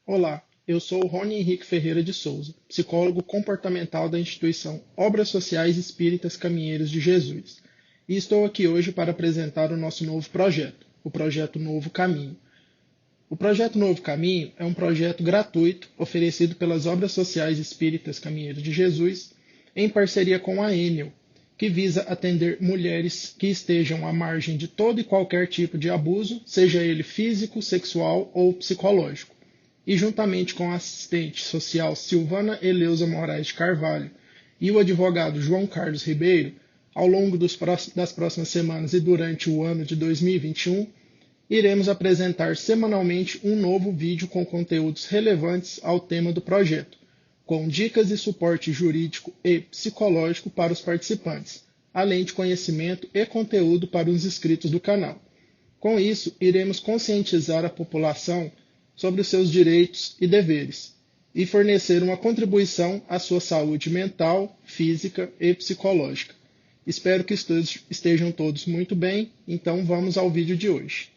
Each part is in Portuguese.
Olá, eu sou o Rony Henrique Ferreira de Souza, psicólogo comportamental da instituição Obras Sociais Espíritas Caminheiros de Jesus, e estou aqui hoje para apresentar o nosso novo projeto, o projeto Novo Caminho. O projeto Novo Caminho é um projeto gratuito oferecido pelas Obras Sociais Espíritas Caminheiros de Jesus em parceria com a Enel, que visa atender mulheres que estejam à margem de todo e qualquer tipo de abuso, seja ele físico, sexual ou psicológico, e juntamente com a assistente social Silvana Eleusa Moraes de Carvalho e o advogado João Carlos Ribeiro, ao longo das próximas semanas e durante o ano de 2021, iremos apresentar semanalmente um novo vídeo com conteúdos relevantes ao tema do projeto, com dicas e suporte jurídico e psicológico para os participantes, além de conhecimento e conteúdo para os inscritos do canal. Com isso, iremos conscientizar a população sobre os seus direitos e deveres e fornecer uma contribuição à sua saúde mental, física e psicológica. Espero que estejam todos muito bem, então vamos ao vídeo de hoje.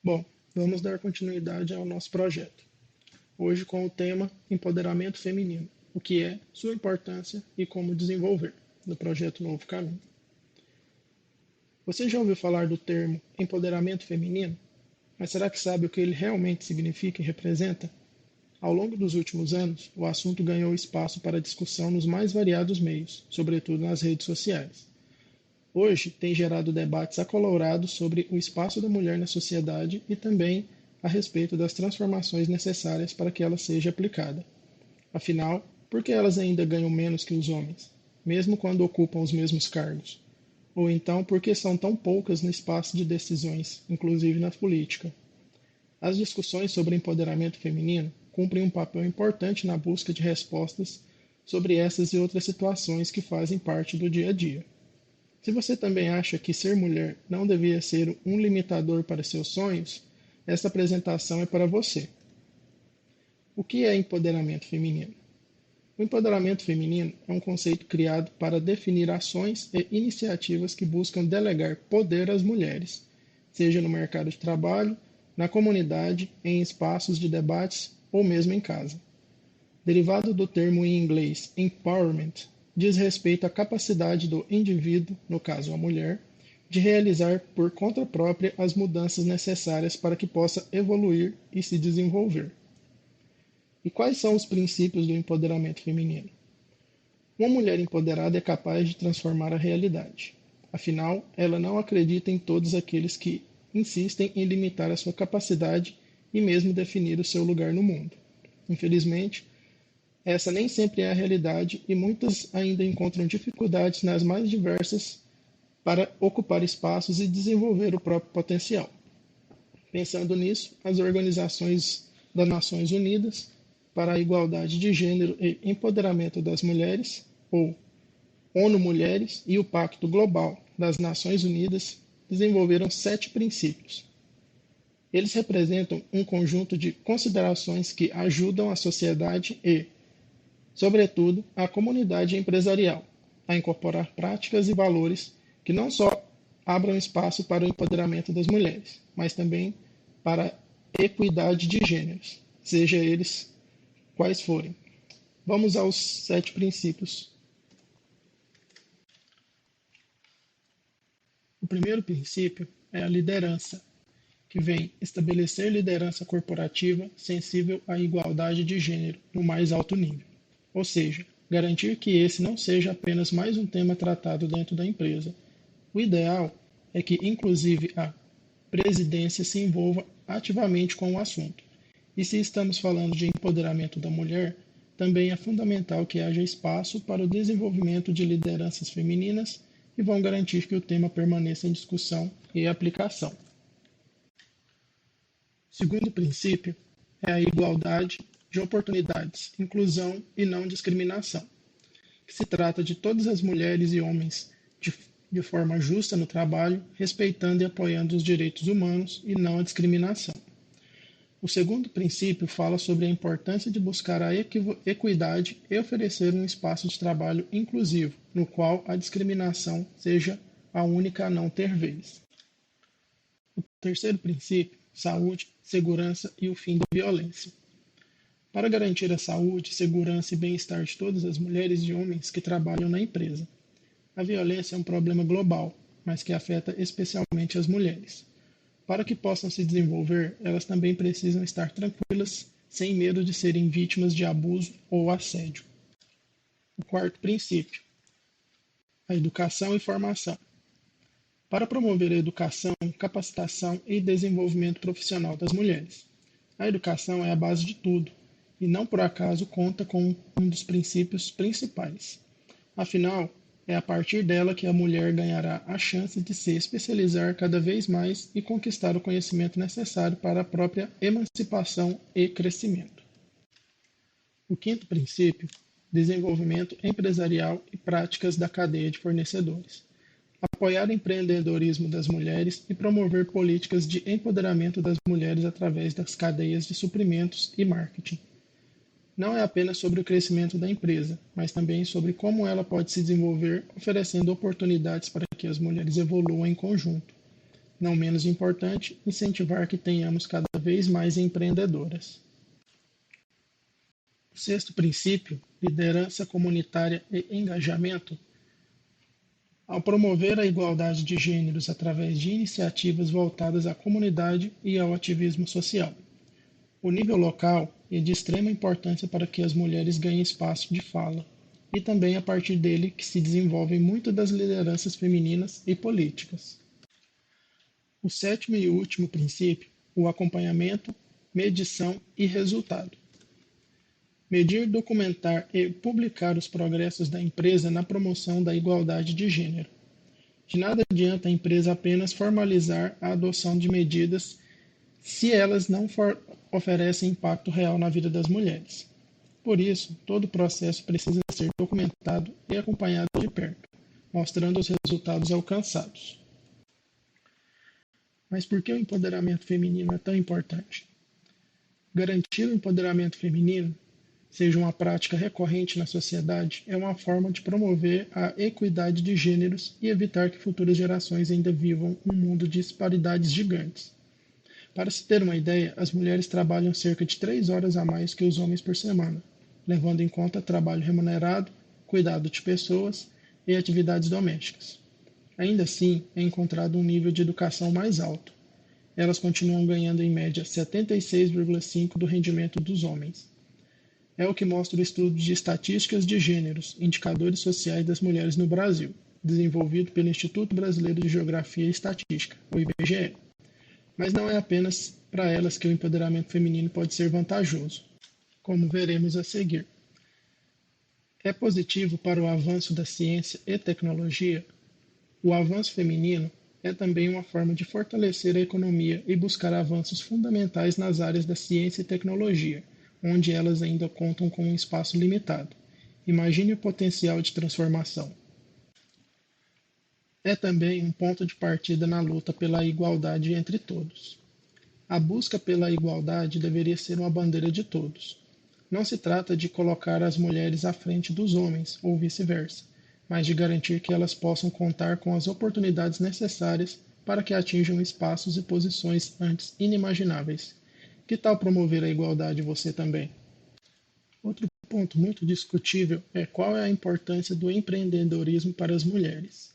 Bom, vamos dar continuidade ao nosso projeto. Hoje com o tema Empoderamento Feminino, o que é, sua importância e como desenvolver, no projeto Novo Caminho. Você já ouviu falar do termo empoderamento feminino? Mas será que sabe o que ele realmente significa e representa? Ao longo dos últimos anos, o assunto ganhou espaço para discussão nos mais variados meios, sobretudo nas redes sociais. Hoje, tem gerado debates acalorados sobre o espaço da mulher na sociedade e também a respeito das transformações necessárias para que ela seja aplicada. Afinal, por que elas ainda ganham menos que os homens, mesmo quando ocupam os mesmos cargos? Ou então, por que são tão poucas no espaço de decisões, inclusive na política? As discussões sobre empoderamento feminino cumprem um papel importante na busca de respostas sobre essas e outras situações que fazem parte do dia a dia. Se você também acha que ser mulher não devia ser um limitador para seus sonhos, esta apresentação é para você. O que é empoderamento feminino? O empoderamento feminino é um conceito criado para definir ações e iniciativas que buscam delegar poder às mulheres, seja no mercado de trabalho, na comunidade, em espaços de debates ou mesmo em casa. Derivado do termo em inglês empowerment, diz respeito à capacidade do indivíduo, no caso a mulher, de realizar por conta própria as mudanças necessárias para que possa evoluir e se desenvolver. E quais são os princípios do empoderamento feminino? Uma mulher empoderada é capaz de transformar a realidade. Afinal, ela não acredita em todos aqueles que insistem em limitar a sua capacidade e mesmo definir o seu lugar no mundo. Infelizmente, essa nem sempre é a realidade e muitas ainda encontram dificuldades nas mais diversas para ocupar espaços e desenvolver o próprio potencial. Pensando nisso, as organizações das Nações Unidas para a Igualdade de Gênero e Empoderamento das Mulheres, ou ONU Mulheres, e o Pacto Global das Nações Unidas desenvolveram 7 princípios. Eles representam um conjunto de considerações que ajudam a sociedade e, sobretudo, a comunidade empresarial a incorporar práticas e valores que não só abram espaço para o empoderamento das mulheres, mas também para a equidade de gêneros, seja eles quais forem. Vamos aos 7 princípios. O primeiro princípio é a liderança, que vem estabelecer liderança corporativa sensível à igualdade de gênero no mais alto nível, ou seja, garantir que esse não seja apenas mais um tema tratado dentro da empresa. O ideal é que, inclusive, a presidência se envolva ativamente com o assunto. E se estamos falando de empoderamento da mulher, também é fundamental que haja espaço para o desenvolvimento de lideranças femininas e vão garantir que o tema permaneça em discussão e aplicação. O segundo princípio é a igualdade de oportunidades, inclusão e não discriminação, que se trata de todas as mulheres e homens de forma justa no trabalho, respeitando e apoiando os direitos humanos e não a discriminação. O segundo princípio fala sobre a importância de buscar a equidade e oferecer um espaço de trabalho inclusivo, no qual a discriminação seja a única a não ter vez. O terceiro princípio saúde, segurança e o fim da violência. Para garantir a saúde, segurança e bem-estar de todas as mulheres e homens que trabalham na empresa. A violência é um problema global, mas que afeta especialmente as mulheres. Para que possam se desenvolver, elas também precisam estar tranquilas, sem medo de serem vítimas de abuso ou assédio. O quarto princípio: a educação e formação. Para promover a educação, capacitação e desenvolvimento profissional das mulheres. A educação é a base de tudo, e não por acaso conta com um dos princípios principais. Afinal, é a partir dela que a mulher ganhará a chance de se especializar cada vez mais e conquistar o conhecimento necessário para a própria emancipação e crescimento. O quinto princípio: desenvolvimento empresarial e práticas da cadeia de fornecedores. Apoiar o empreendedorismo das mulheres e promover políticas de empoderamento das mulheres através das cadeias de suprimentos e marketing. Não é apenas sobre o crescimento da empresa, mas também sobre como ela pode se desenvolver, oferecendo oportunidades para que as mulheres evoluam em conjunto. Não menos importante, incentivar que tenhamos cada vez mais empreendedoras. O sexto princípio: liderança comunitária e engajamento. Ao promover a igualdade de gêneros através de iniciativas voltadas à comunidade e ao ativismo social. O nível local é de extrema importância para que as mulheres ganhem espaço de fala, e também a partir dele que se desenvolvem muitas das lideranças femininas e políticas. O sétimo e último princípio: o acompanhamento, medição e resultado. Medir, documentar e publicar os progressos da empresa na promoção da igualdade de gênero. De nada adianta a empresa apenas formalizar a adoção de medidas se elas não oferecem impacto real na vida das mulheres. Por isso, todo o processo precisa ser documentado e acompanhado de perto, mostrando os resultados alcançados. Mas por que o empoderamento feminino é tão importante? Garantir o empoderamento feminino seja uma prática recorrente na sociedade é uma forma de promover a equidade de gêneros e evitar que futuras gerações ainda vivam um mundo de disparidades gigantes. Para se ter uma ideia, as mulheres trabalham cerca de 3 horas a mais que os homens por semana, levando em conta trabalho remunerado, cuidado de pessoas e atividades domésticas. Ainda assim, é encontrado um nível de educação mais alto. Elas continuam ganhando em média 76,5% do rendimento dos homens. É o que mostra o estudo de estatísticas de gêneros, indicadores sociais das mulheres no Brasil, desenvolvido pelo Instituto Brasileiro de Geografia e Estatística, o IBGE. Mas não é apenas para elas que o empoderamento feminino pode ser vantajoso, como veremos a seguir. É positivo para o avanço da ciência e tecnologia. O avanço feminino é também uma forma de fortalecer a economia e buscar avanços fundamentais nas áreas da ciência e tecnologia, onde elas ainda contam com um espaço limitado. Imagine o potencial de transformação. É também um ponto de partida na luta pela igualdade entre todos. A busca pela igualdade deveria ser uma bandeira de todos. Não se trata de colocar as mulheres à frente dos homens, ou vice-versa, mas de garantir que elas possam contar com as oportunidades necessárias para que atinjam espaços e posições antes inimagináveis. Que tal promover a igualdade você também? Outro ponto muito discutível é qual é a importância do empreendedorismo para as mulheres.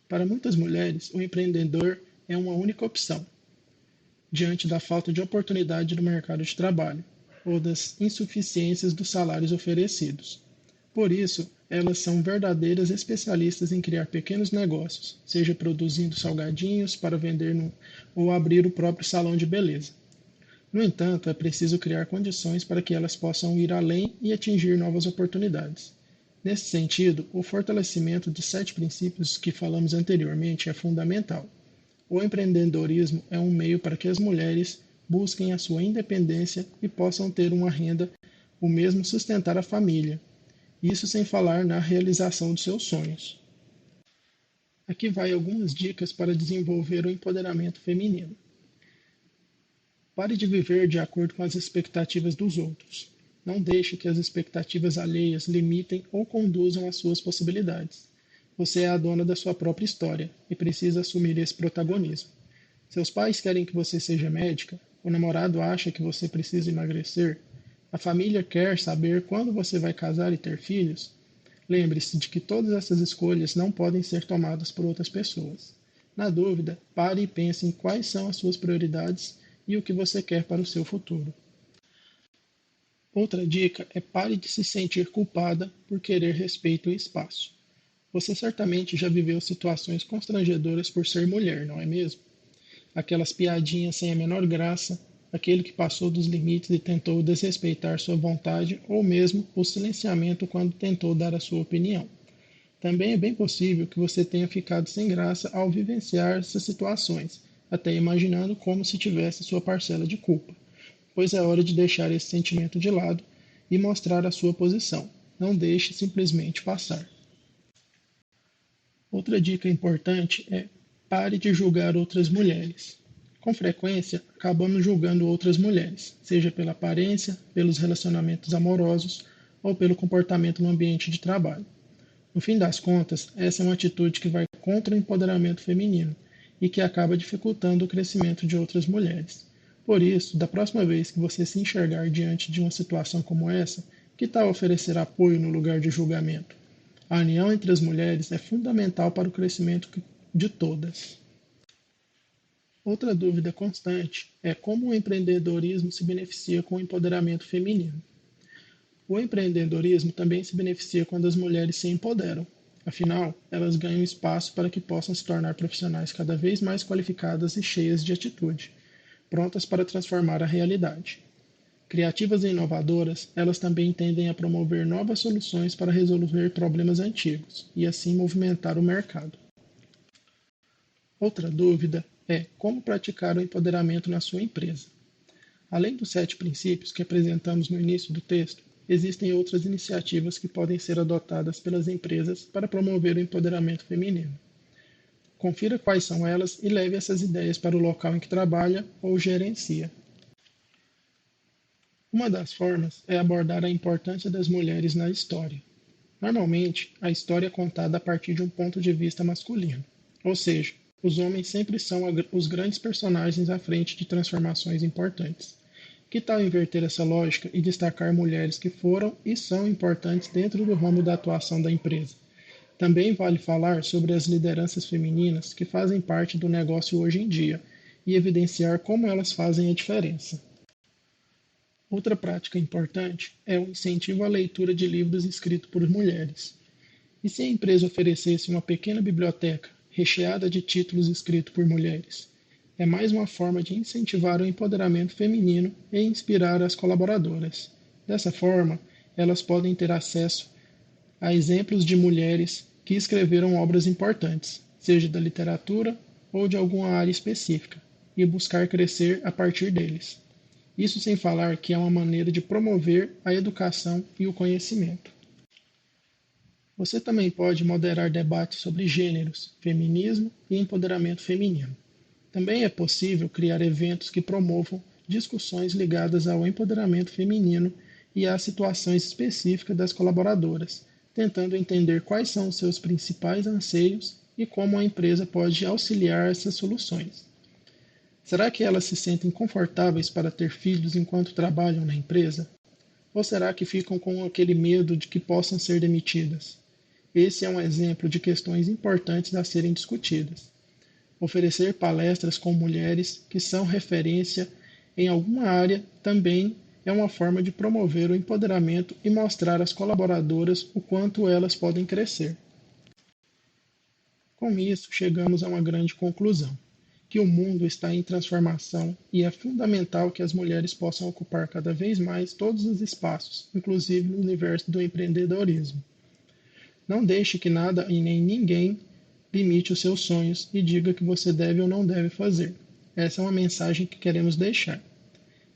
Para muitas mulheres, o empreendedor é uma única opção, diante da falta de oportunidade no mercado de trabalho ou das insuficiências dos salários oferecidos. Por isso, elas são verdadeiras especialistas em criar pequenos negócios, seja produzindo salgadinhos para vender ou abrir o próprio salão de beleza. No entanto, é preciso criar condições para que elas possam ir além e atingir novas oportunidades. Nesse sentido, o fortalecimento dos 7 princípios que falamos anteriormente é fundamental. O empreendedorismo é um meio para que as mulheres busquem a sua independência e possam ter uma renda, o mesmo sustentar a família. Isso sem falar na realização dos seus sonhos. Aqui vai algumas dicas para desenvolver o empoderamento feminino. Pare de viver de acordo com as expectativas dos outros. Não deixe que as expectativas alheias limitem ou conduzam às suas possibilidades. Você é a dona da sua própria história e precisa assumir esse protagonismo. Seus pais querem que você seja médica, o namorado acha que você precisa emagrecer, a família quer saber quando você vai casar e ter filhos. Lembre-se de que todas essas escolhas não podem ser tomadas por outras pessoas. Na dúvida, pare e pense em quais são as suas prioridades e o que você quer para o seu futuro. Outra dica é pare de se sentir culpada por querer respeito e espaço. Você certamente já viveu situações constrangedoras por ser mulher, não é mesmo? Aquelas piadinhas sem a menor graça, aquele que passou dos limites e tentou desrespeitar sua vontade, ou mesmo o silenciamento quando tentou dar a sua opinião. Também é bem possível que você tenha ficado sem graça ao vivenciar essas situações, até imaginando como se tivesse sua parcela de culpa, pois é hora de deixar esse sentimento de lado e mostrar a sua posição. Não deixe simplesmente passar. Outra dica importante é pare de julgar outras mulheres. Com frequência, acabamos julgando outras mulheres, seja pela aparência, pelos relacionamentos amorosos ou pelo comportamento no ambiente de trabalho. No fim das contas, essa é uma atitude que vai contra o empoderamento feminino e que acaba dificultando o crescimento de outras mulheres. Por isso, da próxima vez que você se enxergar diante de uma situação como essa, que tal oferecer apoio no lugar de julgamento? A união entre as mulheres é fundamental para o crescimento de todas. Outra dúvida constante é como o empreendedorismo se beneficia com o empoderamento feminino. O empreendedorismo também se beneficia quando as mulheres se empoderam. Afinal, elas ganham espaço para que possam se tornar profissionais cada vez mais qualificadas e cheias de atitude, prontas para transformar a realidade. Criativas e inovadoras, elas também tendem a promover novas soluções para resolver problemas antigos e assim movimentar o mercado. Outra dúvida é como praticar o empoderamento na sua empresa. Além dos 7 princípios que apresentamos no início do texto, existem outras iniciativas que podem ser adotadas pelas empresas para promover o empoderamento feminino. Confira quais são elas e leve essas ideias para o local em que trabalha ou gerencia. Uma das formas é abordar a importância das mulheres na história. Normalmente, a história é contada a partir de um ponto de vista masculino, ou seja, os homens sempre são os grandes personagens à frente de transformações importantes. Que tal inverter essa lógica e destacar mulheres que foram e são importantes dentro do ramo da atuação da empresa? Também vale falar sobre as lideranças femininas que fazem parte do negócio hoje em dia e evidenciar como elas fazem a diferença. Outra prática importante é o incentivo à leitura de livros escritos por mulheres. E se a empresa oferecesse uma pequena biblioteca recheada de títulos escritos por mulheres? É mais uma forma de incentivar o empoderamento feminino e inspirar as colaboradoras. Dessa forma, elas podem ter acesso a exemplos de mulheres que escreveram obras importantes, seja da literatura ou de alguma área específica, e buscar crescer a partir deles. Isso sem falar que é uma maneira de promover a educação e o conhecimento. Você também pode moderar debates sobre gêneros, feminismo e empoderamento feminino. Também é possível criar eventos que promovam discussões ligadas ao empoderamento feminino e às situações específicas das colaboradoras, tentando entender quais são os seus principais anseios e como a empresa pode auxiliar essas soluções. Será que elas se sentem confortáveis para ter filhos enquanto trabalham na empresa? Ou será que ficam com aquele medo de que possam ser demitidas? Esse é um exemplo de questões importantes a serem discutidas. Oferecer palestras com mulheres que são referência em alguma área também é uma forma de promover o empoderamento e mostrar às colaboradoras o quanto elas podem crescer. Com isso, chegamos a uma grande conclusão, que o mundo está em transformação e é fundamental que as mulheres possam ocupar cada vez mais todos os espaços, inclusive no universo do empreendedorismo. Não deixe que nada e nem ninguém limite os seus sonhos e diga que você deve ou não deve fazer. Essa é uma mensagem que queremos deixar.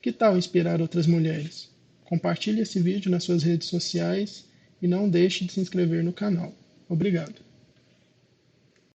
Que tal inspirar outras mulheres? Compartilhe esse vídeo nas suas redes sociais e não deixe de se inscrever no canal. Obrigado.